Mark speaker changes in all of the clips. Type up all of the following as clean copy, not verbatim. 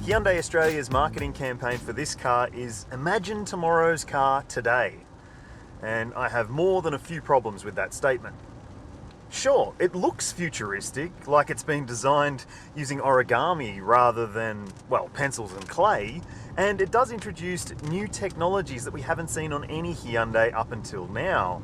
Speaker 1: Hyundai Australia's marketing campaign for this car is Imagine Tomorrow's Car Today. And I have more than a few problems with that statement. Sure, it looks futuristic, like it's been designed using origami rather than, well, pencils and clay, and it does introduce new technologies that we haven't seen on any Hyundai up until now.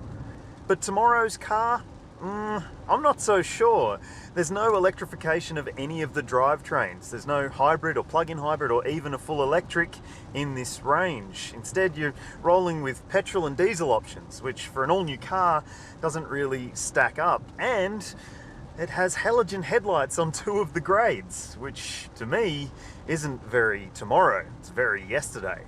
Speaker 1: But tomorrow's car? I'm not so sure. There's no electrification of any of the drivetrains. There's no hybrid or plug-in hybrid or even a full electric in this range. Instead, you're rolling with petrol and diesel options, which for an all-new car doesn't really stack up. And it has halogen headlights on 2 of the grades, which to me isn't very tomorrow, it's very yesterday.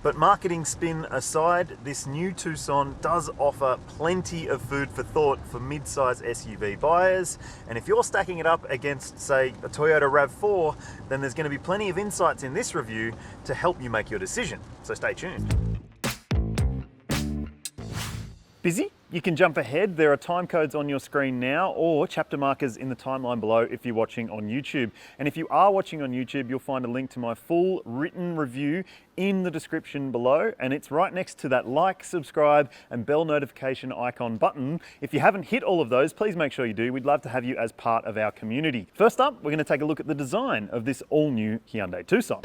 Speaker 1: But marketing spin aside, this new Tucson does offer plenty of food for thought for mid-size SUV buyers. And if you're stacking it up against, say, a Toyota RAV4, then there's going to be plenty of insights in this review to help you make your decision. So stay tuned. Busy? You can jump ahead. There are time codes on your screen now or chapter markers in the timeline below if you're watching on YouTube. And if you are watching on YouTube, you'll find a link to my full written review in the description below, and it's right next to that like, subscribe and bell notification icon button. If you haven't hit all of those, please make sure you do. We'd love to have you as part of our community. First up, we're going to take a look at the design of this all-new Hyundai Tucson.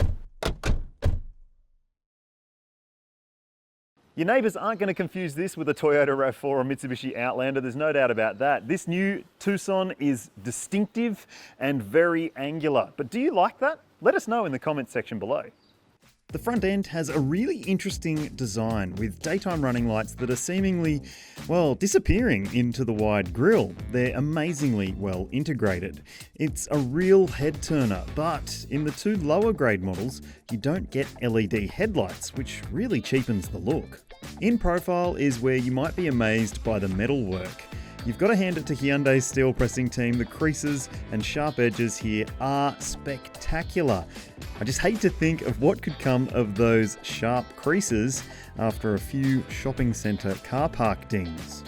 Speaker 1: Your neighbours aren't going to confuse this with a Toyota RAV4 or Mitsubishi Outlander, there's no doubt about that. This new Tucson is distinctive and very angular. But do you like that? Let us know in the comments section below. The front end has a really interesting design with daytime running lights that are seemingly, well, disappearing into the wide grille. They're amazingly well integrated. It's a real head turner, but in the 2 lower grade models, you don't get LED headlights, which really cheapens the look. In profile is where you might be amazed by the metalwork. You've got to hand it to Hyundai's steel pressing team. The creases and sharp edges here are spectacular. I just hate to think of what could come of those sharp creases after a few shopping centre car park dings.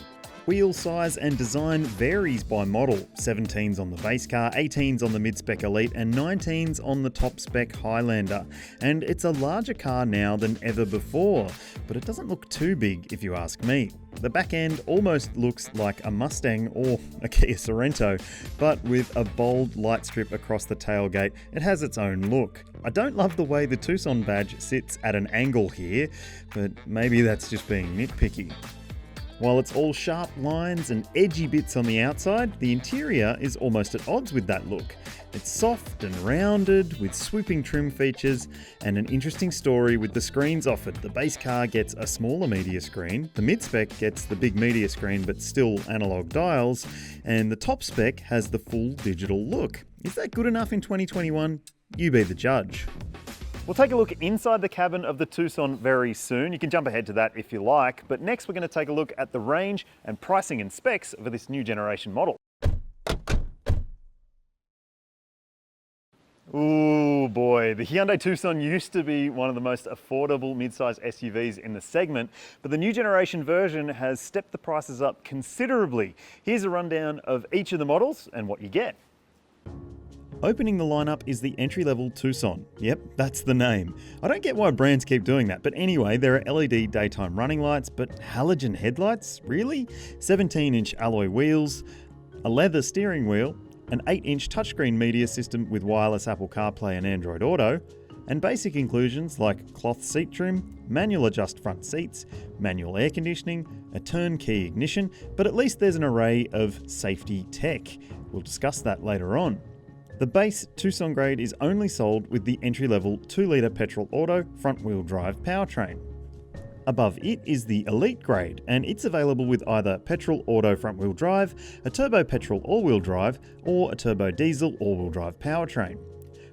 Speaker 1: Wheel size and design varies by model. 17s on the base car, 18s on the mid-spec Elite and 19s on the top-spec Highlander. And it's a larger car now than ever before, but it doesn't look too big if you ask me. The back end almost looks like a Mustang or a Kia Sorento, but with a bold light strip across the tailgate, it has its own look. I don't love the way the Tucson badge sits at an angle here, but maybe that's just being nitpicky. While it's all sharp lines and edgy bits on the outside, the interior is almost at odds with that look. It's soft and rounded, with swooping trim features, and an interesting story with the screens offered. The base car gets a smaller media screen, the mid-spec gets the big media screen but still analog dials, and the top spec has the full digital look. Is that good enough in 2021? You be the judge. We'll take a look inside the cabin of the Tucson very soon. You can jump ahead to that if you like, but next we're going to take a look at the range and pricing and specs for this new generation model. Ooh boy, the Hyundai Tucson used to be one of the most affordable mid-size SUVs in the segment, but the new generation version has stepped the prices up considerably. Here's a rundown of each of the models and what you get. Opening the lineup is the entry-level Tucson. Yep, that's the name. I don't get why brands keep doing that, but anyway, there are LED daytime running lights, but halogen headlights? Really? 17-inch alloy wheels, a leather steering wheel, an 8-inch touchscreen media system with wireless Apple CarPlay and Android Auto, and basic inclusions like cloth seat trim, manual adjust front seats, manual air conditioning, a turnkey ignition, but at least there's an array of safety tech. We'll discuss that later on. The base Tucson grade is only sold with the entry-level 2-litre petrol auto front-wheel drive powertrain. Above it is the Elite grade, and it's available with either petrol auto front-wheel drive, a turbo petrol all-wheel drive, or a turbo diesel all-wheel drive powertrain.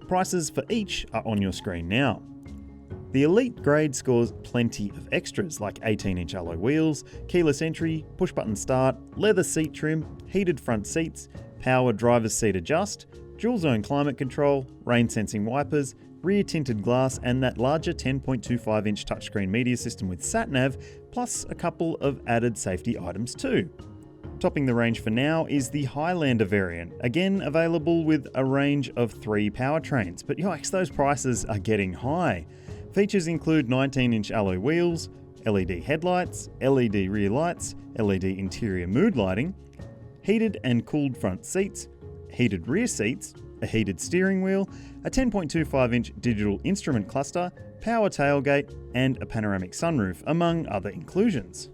Speaker 1: Prices for each are on your screen now. The Elite grade scores plenty of extras like 18-inch alloy wheels, keyless entry, push-button start, leather seat trim, heated front seats, power driver's seat adjust, dual zone climate control, rain sensing wipers, rear tinted glass and that larger 10.25 inch touchscreen media system with sat-nav, plus a couple of added safety items too. Topping the range for now is the Highlander variant, again available with a range of 3 powertrains, but yikes, those prices are getting high. Features include 19-inch alloy wheels, LED headlights, LED rear lights, LED interior mood lighting, heated and cooled front seats, heated rear seats, a heated steering wheel, a 10.25-inch digital instrument cluster, power tailgate, and a panoramic sunroof, among other inclusions.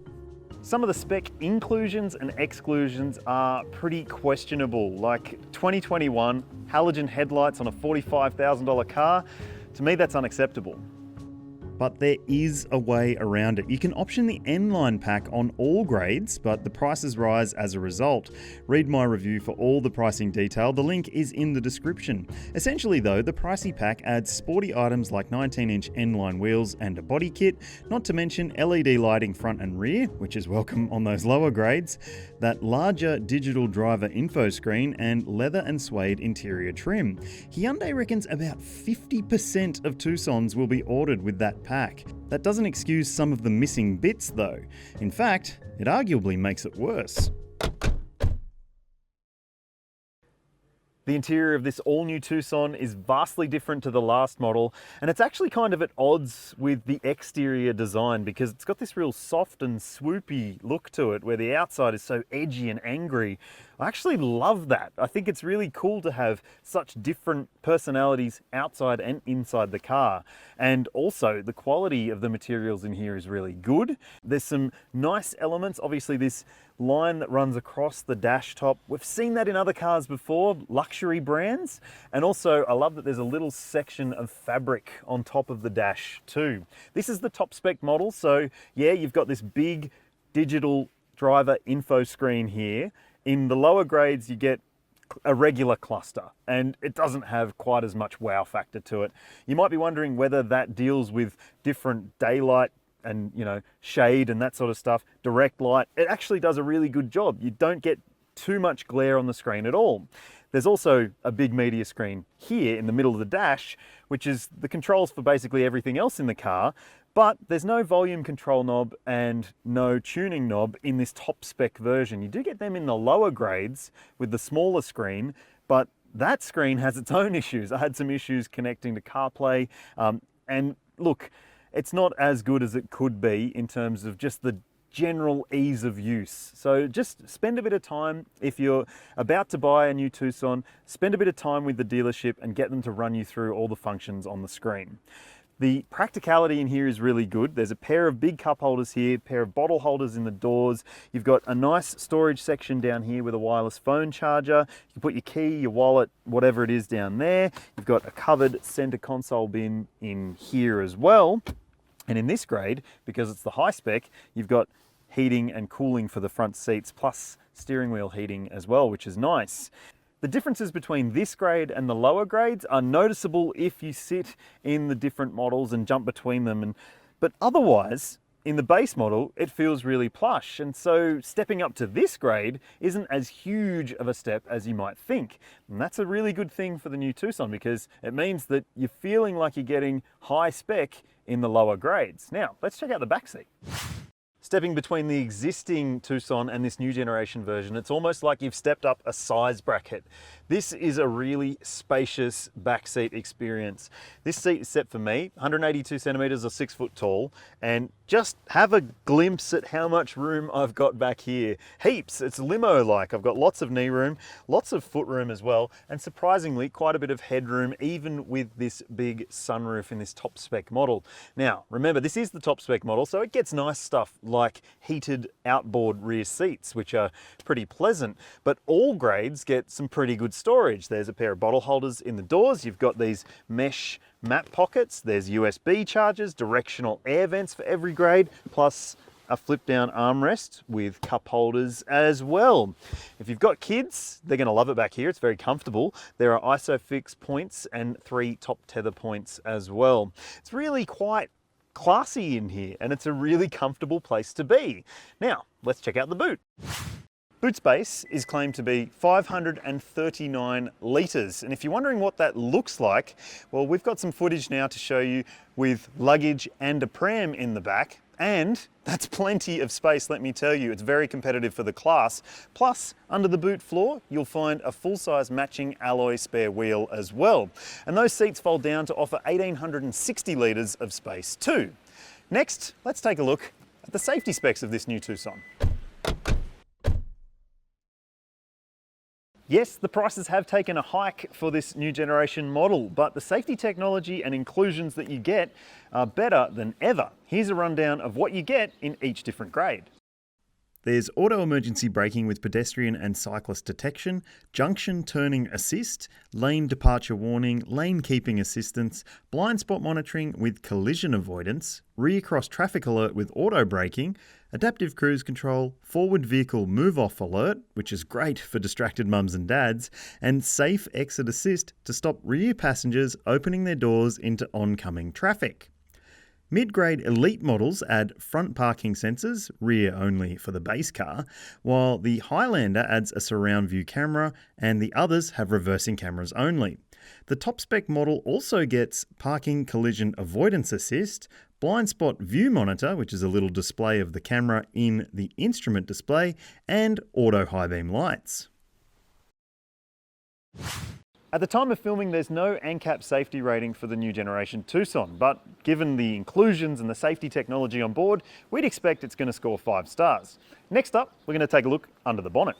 Speaker 1: Some of the spec inclusions and exclusions are pretty questionable, like 2021 halogen headlights on a $45,000 car. To me, that's unacceptable. But there is a way around it. You can option the N-Line pack on all grades, but the prices rise as a result. Read my review for all the pricing detail. The link is in the description. Essentially though, the pricey pack adds sporty items like 19-inch N-Line wheels and a body kit, not to mention LED lighting front and rear, which is welcome on those lower grades, that larger digital driver info screen, and leather and suede interior trim. Hyundai reckons about 50% of Tucsons will be ordered with that pack. That doesn't excuse some of the missing bits though. In fact, it arguably makes it worse. The interior of this all-new Tucson is vastly different to the last model, and it's actually kind of at odds with the exterior design because it's got this real soft and swoopy look to it where the outside is so edgy and angry. I actually love that. I think it's really cool to have such different personalities outside and inside the car. And also the quality of the materials in here is really good. There's some nice elements. Obviously this line that runs across the dash top. We've seen that in other cars before, luxury brands. And also I love that there's a little section of fabric on top of the dash too. This is the top spec model. So yeah, you've got this big digital driver info screen here. In the lower grades, you get a regular cluster and it doesn't have quite as much wow factor to it. You might be wondering whether that deals with different daylight and, you know, shade and that sort of stuff, direct light. It actually does a really good job. You don't get too much glare on the screen at all. There's also a big media screen here in the middle of the dash, which is the controls for basically everything else in the car. But there's no volume control knob and no tuning knob in this top spec version. You do get them in the lower grades with the smaller screen, but that screen has its own issues. I had some issues connecting to CarPlay. And look, it's not as good as it could be in terms of just the general ease of use. So just spend a bit of time, if you're about to buy a new Tucson, spend a bit of time with the dealership and get them to run you through all the functions on the screen. The practicality in here is really good. There's a pair of big cup holders here, a pair of bottle holders in the doors. You've got a nice storage section down here with a wireless phone charger. You can put your key, your wallet, whatever it is down there. You've got a covered center console bin in here as well. And in this grade, because it's the high spec, you've got heating and cooling for the front seats, plus steering wheel heating as well, which is nice. The differences between this grade and the lower grades are noticeable if you sit in the different models and jump between them. But otherwise, in the base model, it feels really plush. And so stepping up to this grade isn't as huge of a step as you might think. And that's a really good thing for the new Tucson because it means that you're feeling like you're getting high spec in the lower grades. Now, let's check out the back seat. Stepping between the existing Tucson and this new generation version, it's almost like you've stepped up a size bracket. This is a really spacious backseat experience. This seat is set for me, 182 centimeters or 6 foot tall, and just have a glimpse at how much room I've got back here. Heaps, it's limo-like. I've got lots of knee room, lots of foot room as well, and surprisingly, quite a bit of headroom, even with this big sunroof in this top spec model. Now, remember, this is the top spec model, so it gets nice stuff like heated outboard rear seats, which are pretty pleasant, but all grades get some pretty good storage. There's a pair of bottle holders in the doors. You've got these mesh map pockets. There's USB chargers, directional air vents for every grade, plus a flip down armrest with cup holders as well. If you've got kids, they're gonna love it back here. It's very comfortable. There are ISOFIX points and 3 top tether points as well. It's really quite classy in here and it's a really comfortable place to be. Now, let's check out the boot. Boot space is claimed to be 539 litres, and if you're wondering what that looks like, well, we've got some footage now to show you with luggage and a pram in the back, And that's plenty of space, let me tell you. It's very competitive for the class. Plus, under the boot floor, you'll find a full-size matching alloy spare wheel as well. And those seats fold down to offer 1,860 litres of space too. Next, let's take a look at the safety specs of this new Tucson. Yes, the prices have taken a hike for this new generation model, but the safety technology and inclusions that you get are better than ever. Here's a rundown of what you get in each different grade. There's auto emergency braking with pedestrian and cyclist detection, junction turning assist, lane departure warning, lane keeping assistance, blind spot monitoring with collision avoidance, rear cross traffic alert with auto braking, adaptive cruise control, forward vehicle move off alert, which is great for distracted mums and dads, and safe exit assist to stop rear passengers opening their doors into oncoming traffic. Mid-grade elite models add front parking sensors, rear only for the base car, while the Highlander adds a surround view camera and the others have reversing cameras only. The top spec model also gets parking collision avoidance assist, blind spot view monitor, which is a little display of the camera in the instrument display, and auto high beam lights. At the time of filming, there's no ANCAP safety rating for the new generation Tucson, but given the inclusions and the safety technology on board, we'd expect it's going to score 5 stars. Next up, we're going to take a look under the bonnet.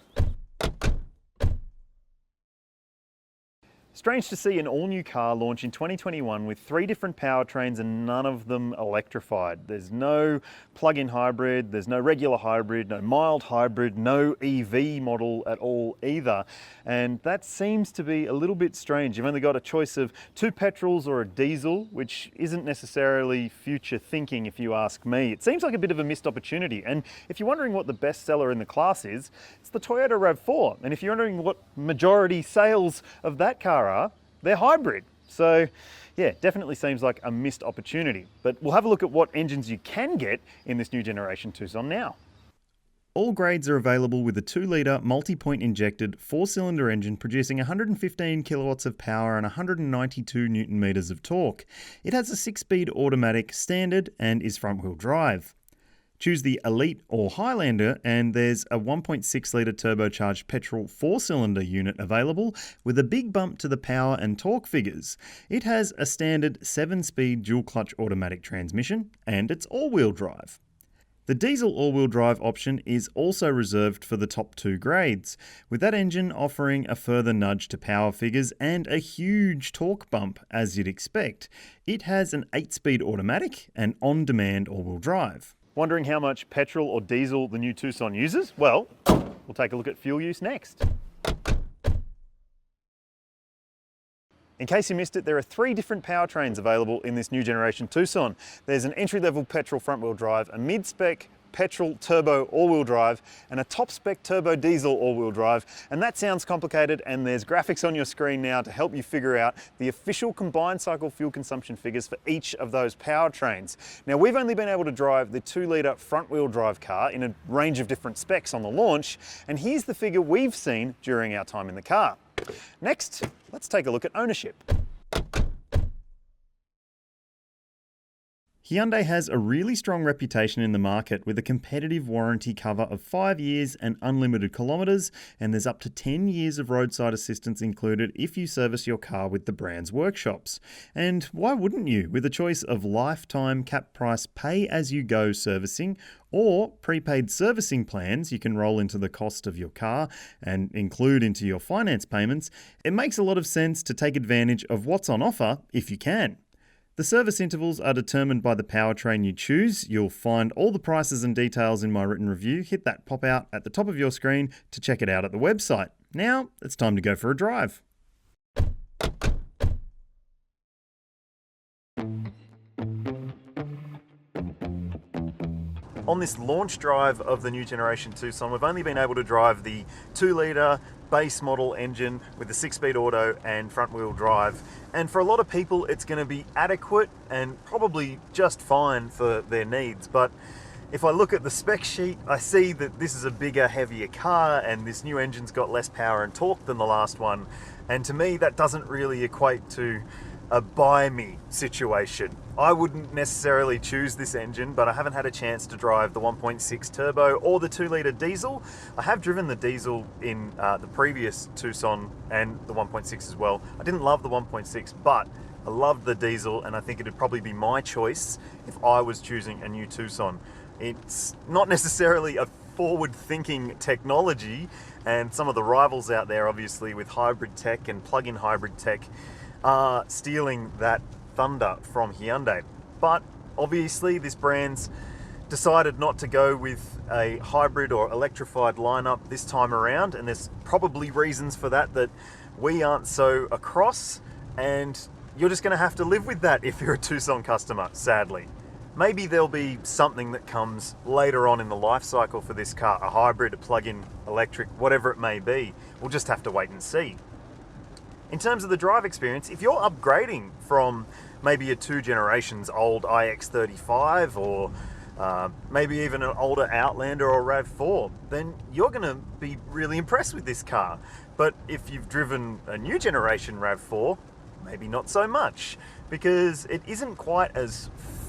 Speaker 1: Strange to see an all-new car launch in 2021 with 3 different powertrains and none of them electrified. There's no plug-in hybrid, there's no regular hybrid, no mild hybrid, no EV model at all either. And that seems to be a little bit strange. You've only got a choice of 2 petrols or a diesel, which isn't necessarily future thinking if you ask me. It seems like a bit of a missed opportunity. And if you're wondering what the best seller in the class is, it's the Toyota RAV4. And if you're wondering what majority sales of that car are, they're hybrid. So yeah, definitely seems like a missed opportunity. But we'll have a look at what engines you can get in this new generation Tucson now. All grades are available with a 2-litre multi-point injected 4-cylinder engine producing 115 kilowatts of power and 192 newton meters of torque. It has a 6-speed automatic standard and is front-wheel drive. Choose the Elite or Highlander and there's a 1.6-litre turbocharged petrol 4-cylinder unit available with a big bump to the power and torque figures. It has a standard 7-speed dual-clutch automatic transmission and it's all-wheel drive. The diesel all-wheel drive option is also reserved for the top 2 grades, with that engine offering a further nudge to power figures and a huge torque bump as you'd expect. It has an 8-speed automatic and on-demand all-wheel drive. Wondering how much petrol or diesel the new Tucson uses? Well, we'll take a look at fuel use next. In case you missed it, there are 3 different powertrains available in this new generation Tucson. There's an entry-level petrol front-wheel drive, a mid-spec petrol turbo all-wheel drive, and a top-spec turbo diesel all-wheel drive. And that sounds complicated, and there's graphics on your screen now to help you figure out the official combined cycle fuel consumption figures for each of those powertrains. Now, we've only been able to drive the 2-litre front-wheel drive car in a range of different specs on the launch, and here's the figure we've seen during our time in the car. Next, let's take a look at ownership. Hyundai has a really strong reputation in the market with a competitive warranty cover of 5 years and unlimited kilometres, and there's up to 10 years of roadside assistance included if you service your car with the brand's workshops. And why wouldn't you, with a choice of lifetime cap price pay-as-you-go servicing or prepaid servicing plans you can roll into the cost of your car and include into your finance payments, it makes a lot of sense to take advantage of what's on offer if you can. The service intervals are determined by the powertrain you choose. You'll find all the prices and details in my written review. Hit that pop out at the top of your screen to check it out at the website. Now, it's time to go for a drive. On this launch drive of the new generation Tucson, we've only been able to drive the 2-litre base model engine with the 6-speed auto and front wheel drive. And for a lot of people, it's going to be adequate and probably just fine for their needs. But if I look at the spec sheet, I see that this is a bigger, heavier car and this new engine's got less power and torque than the last one. And to me, that doesn't really equate to a buy me situation. I wouldn't necessarily choose this engine, but I haven't had a chance to drive the 1.6 turbo or the 2-litre diesel. I have driven the diesel in the previous Tucson and the 1.6 as well. I didn't love the 1.6, but I loved the diesel, and I think it'd probably be my choice if I was choosing a new Tucson. It's not necessarily a forward-thinking technology, and some of the rivals out there, obviously, with hybrid tech and plug-in hybrid tech, are stealing that thunder from Hyundai. But obviously this brand's decided not to go with a hybrid or electrified lineup this time around, and there's probably reasons for that we aren't so across, and you're just going to have to live with that if you're a Tucson customer, sadly. Maybe there'll be something that comes later on in the life cycle for this car, a hybrid, a plug-in electric, whatever it may be. We'll just have to wait and see. In terms of the drive experience, if you're upgrading from maybe a 2 generations old iX35 or maybe even an older Outlander or RAV4, then you're going to be really impressed with this car. But if you've driven a new generation RAV4, maybe not so much, because it isn't quite as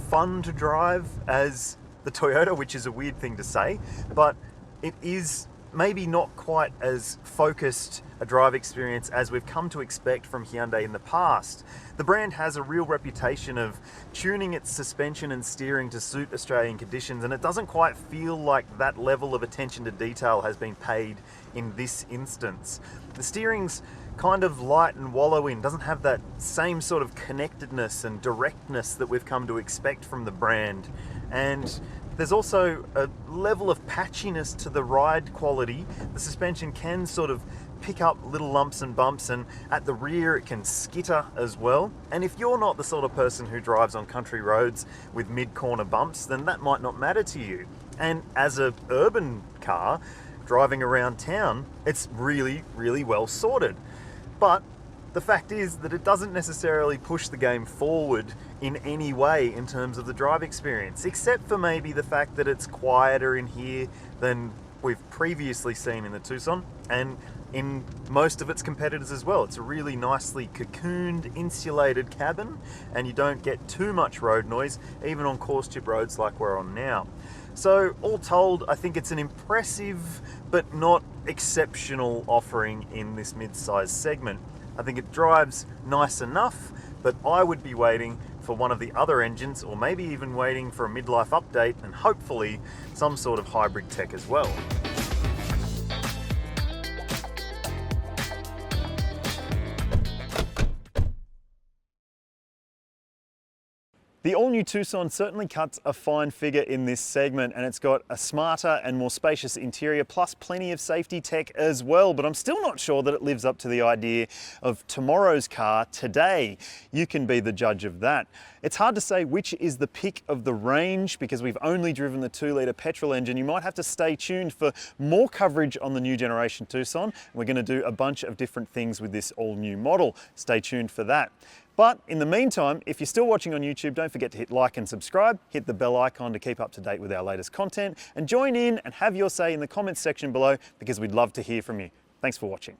Speaker 1: fun to drive as the Toyota, which is a weird thing to say, but it is maybe not quite as focused a drive experience as we've come to expect from Hyundai in the past. The brand has a real reputation of tuning its suspension and steering to suit Australian conditions, and it doesn't quite feel like that level of attention to detail has been paid in this instance. The steering's kind of light and wallow in, doesn't have that same sort of connectedness and directness that we've come to expect from the brand. And there's also a level of patchiness to the ride quality. The suspension can sort of pick up little lumps and bumps, and at the rear it can skitter as well. And if you're not the sort of person who drives on country roads with mid-corner bumps, then that might not matter to you. And as an urban car, driving around town, it's really, really well sorted. But the fact is that it doesn't necessarily push the game forward in any way in terms of the drive experience, except for maybe the fact that it's quieter in here than we've previously seen in the Tucson and in most of its competitors as well. It's a really nicely cocooned, insulated cabin, and you don't get too much road noise, even on coarse chip roads like we're on now. So all told, I think it's an impressive but not exceptional offering in this mid-size segment. I think it drives nice enough, but I would be waiting for one of the other engines, or maybe even waiting for a midlife update and hopefully some sort of hybrid tech as well. The all-new Tucson certainly cuts a fine figure in this segment, and it's got a smarter and more spacious interior, plus plenty of safety tech as well. But I'm still not sure that it lives up to the idea of tomorrow's car today. You can be the judge of that. It's hard to say which is the pick of the range because we've only driven the 2-litre petrol engine. You might have to stay tuned for more coverage on the new generation Tucson. We're going to do a bunch of different things with this all-new model. Stay tuned for that. But in the meantime, if you're still watching on YouTube, don't forget to hit like and subscribe, hit the bell icon to keep up to date with our latest content, and join in and have your say in the comments section below because we'd love to hear from you. Thanks for watching.